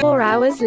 4 hours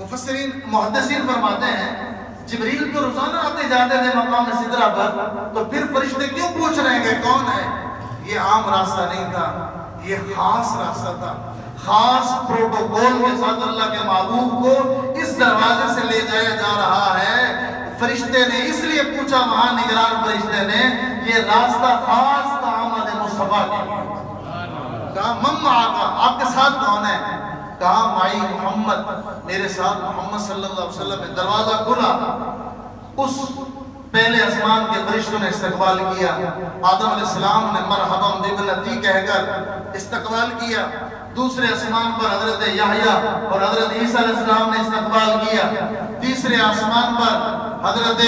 مفسرین محدثین فرماتے ہیں جبریل تو روزانہ آتے جاتے تھے مقام سدرہ پر، تو پھر فرشتے کیوں پوچھ رہے ہیں کہ کون ہے؟ یہ عام راستہ نہیں تھا، یہ خاص راستہ تھا، خاص پروٹوکول کے ساتھ اللہ کے محبوب کو اس دروازے سے لے جایا جا رہا ہے۔ فرشتے نے اس لیے پوچھا، وہاں نگران فرشتے نے، یہ راستہ خاص تھا احمد مصطفیٰ کے لیے۔ کہا من معاک، آپ کے ساتھ کون ہے؟ کہا مائی محمد، میرے ساتھ محمد صلی اللہ علیہ وسلم ہے۔ دروازہ کھلا، اس پہلے آسمان کے فرشتوں نے استقبال کیا، آدم علیہ السلام نے مرحبا بابنتی کہہ کر استقبال کیا۔ دوسرے آسمان پر حضرت یحییٰ اور حضرت عیسیٰ علیہ السلام نے استقبال کیا۔ تیسرے آسمان پر حضرت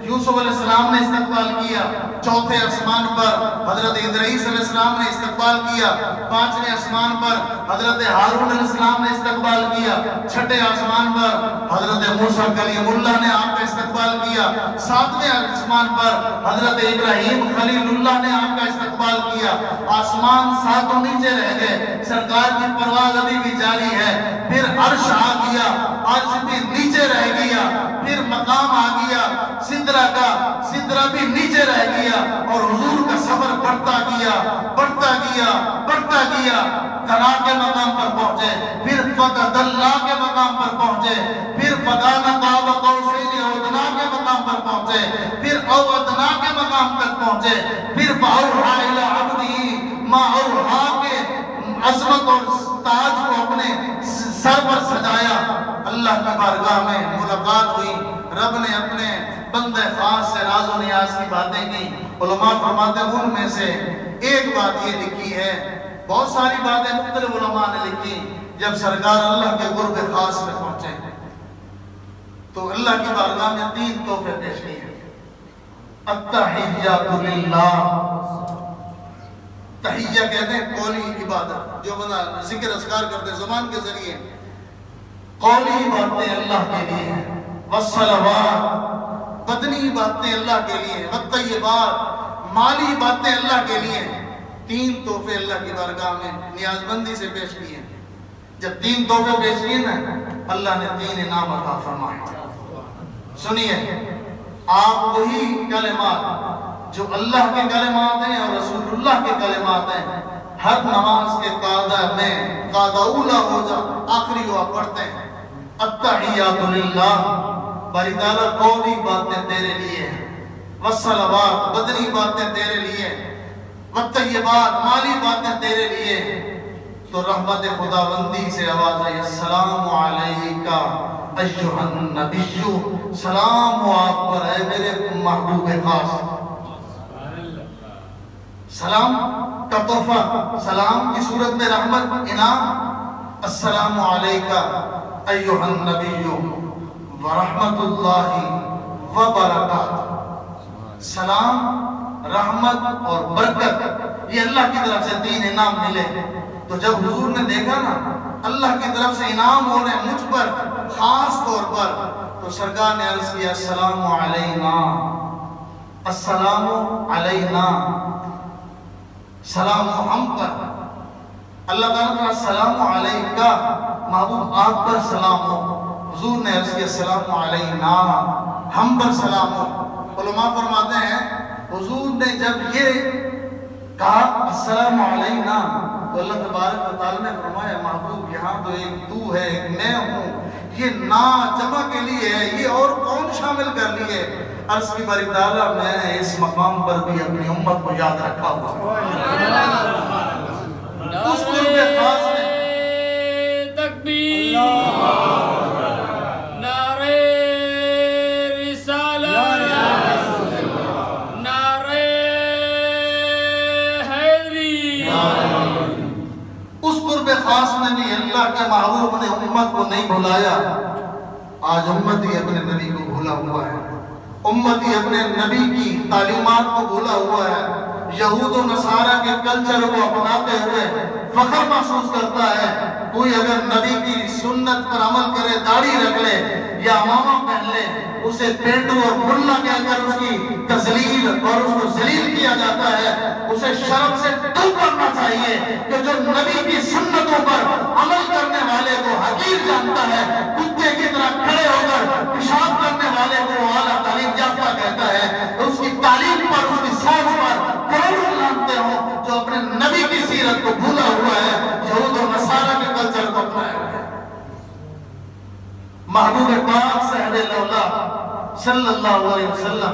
یوسف علیہ السلام نے استقبال کیا۔ چوتھے آسمان پر حضرت ادریس علیہ السلام نے استقبال کیا۔ پانچویں آسمان پر حضرت ہارون علیہ السلام نے استقبال کیا۔ چھٹے آسمان پر حضرت موسیٰ کلیم اللہ نے آپ کا استقبال کیا۔ ساتویں آسمان پر حضرت ابراہیم خلیل اللہ نے آپ کا استقبال کیا۔ آسمان ساتوں نیچے رہ گئے، سرکار کی پرواز ابھی بھی جاری ہے۔ پھر عرش آ گیا، عرش بھی نیچے رہ گیا۔ پھر مقام آ گیا سدرہ کا، سدرہ بھی نیچے رہ گیا، اور حضور کا سفر بڑھتا گیا، بڑھتا گیا، بڑھتا گیا۔ تنا کے مقام پر پہنچے، پھر فقد اللہ کے مقام پر پہنچے، پھر فقان قاب قوسین او ادنا کے مقام پر پہنچے، پھر او ادنا کے مقام تک پہنچے، پھر فاوحا الی عبدہ ما اوحا کے عظمت اور تاج کو اپنے سر پر سجایا۔ اللہ کی بارگاہ میں ملاقات ہوئی، رب نے اپنے بندہ خاص سے راز و نیاز کی باتیں کی۔ علماء فرماتے ہیں ان میں سے ایک بات یہ لکھی ہے، بہت ساری باتیں مختلف علماء نے لکھی، جب سرکار اللہ کے قرب خاص میں پہنچے تو اللہ کی بارگاہ میں 3 تحفے پیش کیے۔ التحیات للہ، تحیہ کہتے ہیں قولی عبادت، جو بندہ ذکر اذکار کرتے زبان کے ذریعے، قولی باتیں اللہ کے لیے ہیں، والصلوات، بدنی باتیں اللہ کے لیے ہیں، والطیبات، مالی باتیں اللہ کے لیے ہیں۔ 3 تحفے اللہ کی بارگاہ میں نیاز بندی سے پیش کیے۔ جب 3 تحفے پیش کیے نا، اللہ نے 3 انعام عطا فرمائے۔ سنیے، آپ وہی کلمات جو اللہ کے کلمات ہیں اور رسول اللہ کے کلمات ہیں، ہر نماز کے قاعدہ میں قاعدہ اولا ہو جا آخری وہ آپ پڑھتے ہیں، التحیات للہ، باری تعالیٰ قولی باتیں تیرے لیے ہیں، والصلوات، بدنی باتیں تیرے لیے ہیں، والطیبات، مالی باتیں تیرے لیے ہیں۔ تو رحمت خداوندی سے آواز آئی، السلام علیکہ ایھا النبی، سلام ہو آپ پر اے میرے محبوب خاص۔ سلام کا تحفہ، سلام کی صورت میں رحمت، انعام، السلام علیکہ ایھا النبی ورحمت اللہ وبرکاتہ۔ سلام، رحمت اور برکت، یہ اللہ کی طرف سے 3 انعام ملے۔ تو جب حضور نے دیکھا نا اللہ کی طرف سے انعام ہو رہے ہیں مجھ پر خاص طور پر، تو سرکار نے عرض کیا، السلام علینا، السلام علینا، سلام ہم پر۔ اللہ تعالیٰ کا السلام علیکہ، محبوب آپ پر سلام ہو. حضور نے عرض کیا السلام علینا، ہم پر سلام ہو. علماء فرماتے ہیں حضور نے جب یہ کہا السلام علینا تو اللہ تبارک و تعالیٰ نے فرمایا محبوب یہاں تو ایک تو ہے ایک میں ہوں، یہ نا جمع کے لیے ہے، یہ اور کون شامل کر لیے. عرض کی باری تعالیٰ میں نے اس مقام پر بھی اپنی امت کو یاد رکھا ہوا. اس قرب خاص میں تکبیر، نعرہ رسالت، نعرہ حیدری. اس قرب خاص میں بھی اللہ کے محبوب نے امت کو نہیں بھلایا. آج امتی اپنے نبی کو بھولا ہوا ہے، امتی اپنے نبی کی تعلیمات کو بھولا ہوا ہے. یہود و نصارہ کے کلچر کو اپناتے ہوئے فخر محسوس کرتا ہے. کوئی اگر نبی کی سنت پر عمل کرے، داڑھی رکھ لے یا عمامہ پہن لے، اسے پینڈو اور ملا کہہ کر اس کی تذلیل اور اس کو ذلیل کیا جاتا ہے. اسے شرم سے ڈر کرنا چاہیے کہ جو نبی کی سنتوں پر عمل کرنے والے کو حقیر جانتا ہے، کتے کی طرح کھڑے ہو کر پیشاب کرنے والے کو اعلیٰ تعلیم یافتہ کہتا ہے. اس کی تعلیم پر، اس کی سوچ پر کروڑوں لانتے ہوں جو اپنے نبی کی سیرت کو بھولا ہوا ہے، یہود و نصارہ کے کلچر کو اپنایا ہوا ہے. محبوب پاک صاحب لولا صلی اللہ علیہ وسلم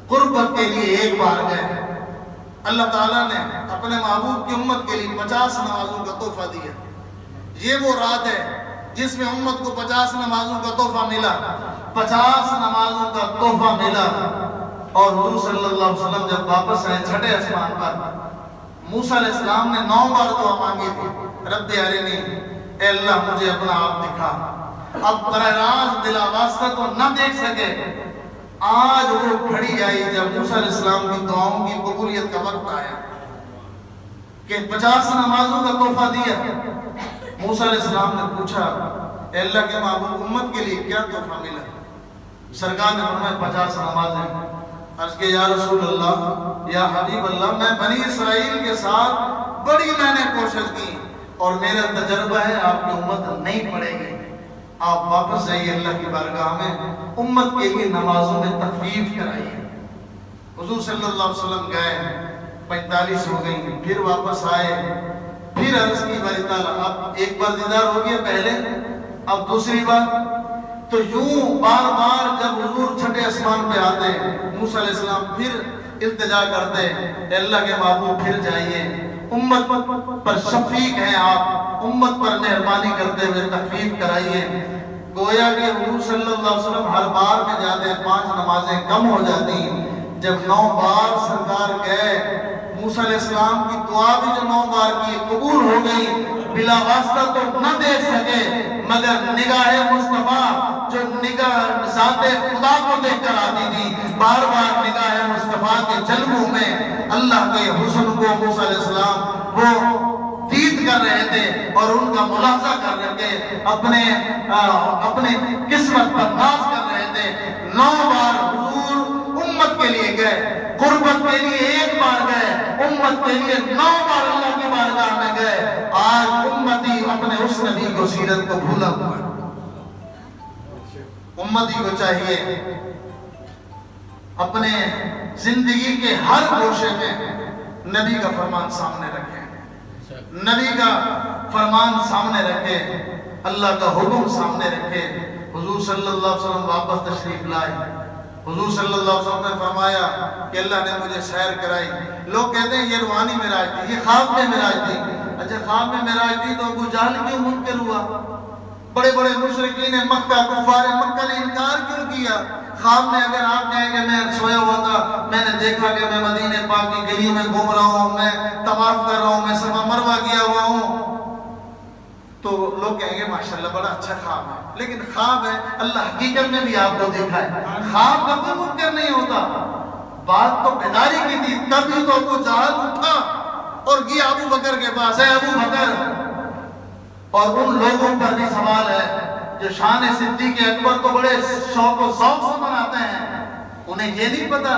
قربت کے لیے ایک بار گئے. اللہ تعالیٰ نے اپنے محبوب کی امت کے لیے 50 نمازوں کا تحفہ دیا. یہ وہ رات ہے جس میں امت کو 50 نمازوں کا تحفہ ملا، 50 نمازوں کا تحفہ ملا. اور حضور صلی اللہ علیہ وسلم جب واپس آئے چھٹے آسمان پر، موسیٰ علیہ السلام نے 9 بار دعا مانگی تھی، رب ارنی، اے اللہ مجھے اپنا آپ دکھا. اب براہ راست دل واسطہ تو نہ دیکھ سکے. آج وہ گھڑی آئی جب موسیٰ علیہ السلام کی دعاؤں کی قبولیت کا وقت آیا کہ 50 نمازوں کا تحفہ دیا. موسیٰ علیہ السلام نے پوچھا اے اللہ کے محبوب امت کے لیے کیا تحفہ ملا؟ سرکار نے فرمایا 50 نمازیں. عرض کہ یا رسول اللہ، یا حبیب اللہ، میں بنی اسرائیل کے ساتھ بڑی میں نے کوشش کی اور میرا تجربہ ہے آپ کی امت نہیں پڑے گی. آپ واپس جائیے اللہ کی بارگاہ میں، امت کے لیے نمازوں میں تخفیف کرائیے. حضور صلی اللہ علیہ وسلم گئے، 45 ہو گئی، پھر واپس آئے، پھر عرض کی باری تعالیٰ اب ایک بار دیدار ہو گیا پہلے، اب دوسری بار. تو یوں بار بار جب حضور چھٹے اسمان پہ آتے، موسیٰ علیہ السلام پھر التجا کرتے اے اللہ کے محبوب پھر جائیے، امت پر شفیق ہیں آپ، امت پر مہربانی کرتے ہوئے تخفیف کرائیے. گویا کہ حضور صلی اللہ علیہ وسلم ہر بار میں جاتے 5 نمازیں کم ہو جاتی. جب 9 بار سرکار گئے، موسیٰ علیہ السلام کی دعا بھی جو 9 بار کی قبول ہو گئی. بلا واسطہ تو نہ دیکھ سکے مگر نگاہ مصطفیٰ جو نگاہ ذات خدا کو دیکھ کر آتی تھی، بار بار نگاہ مصطفیٰ کے جلووں میں اللہ کے حسن کو موسیٰ علیہ السلام وہ دید کر رہے تھے اور ان کا ملاحظہ کر کے اپنے قسمت پر ناز کر رہے تھے. 9 بار حضور امت کے لیے گئے، قربت کے لیے ایک بار گئے، امت کے لیے 9 بار اللہ کی بارگاہ میں گئے. آج امتی اپنے اس نبی کو سیرت کو بھولا ہوا ہے. امتی کو چاہیے اپنے زندگی کے ہر گوشے میں نبی کا فرمان سامنے رکھیں، نبی کا فرمان سامنے رکھے، اللہ کا حکم سامنے رکھے. حضور صلی اللہ علیہ وسلم واپس تشریف لائے. حضور صلی اللہ علیہ وسلم نے فرمایا کہ اللہ نے مجھے سیر کرائی. لوگ کہتے ہیں یہ روحانی معراج تھی، یہ خواب میں معراج تھی. اچھا خواب میں معراج تھی تو ابو جہل کیوں منکر ہوا؟ بڑے بڑے مشرکین مکہ، کفار مکہ نے انکار کیوں کیا؟ خواب میں اگر آپ کہیں کہ میں سویا ہوا تھا، میں نے دیکھا کہ میں مدینے پاک کی گلیوں میں گھوم رہا ہوں، میں طواف کر رہا ہوں، میں صفا مروہ کیا ہوا ہوں، تو لوگ کہیں گے ماشاءاللہ بڑا اچھا خواب ہے. لیکن خواب ہے، اللہ حقیقت میں بھی آپ کو دیکھا ہے. خواب کا کوئی منکر نہیں ہوتا. بات تو بیداری کی تھی، تبھی تو ابو جہل اٹھا اور گیا ابو بکر کے پاس. ہے ابو بکر، اور ان لوگوں پر بھی سوال ہے جو شان صدیق اکبر کو بڑے شوق و ذوق سے مناتے ہیں. انہیں یہ نہیں پتا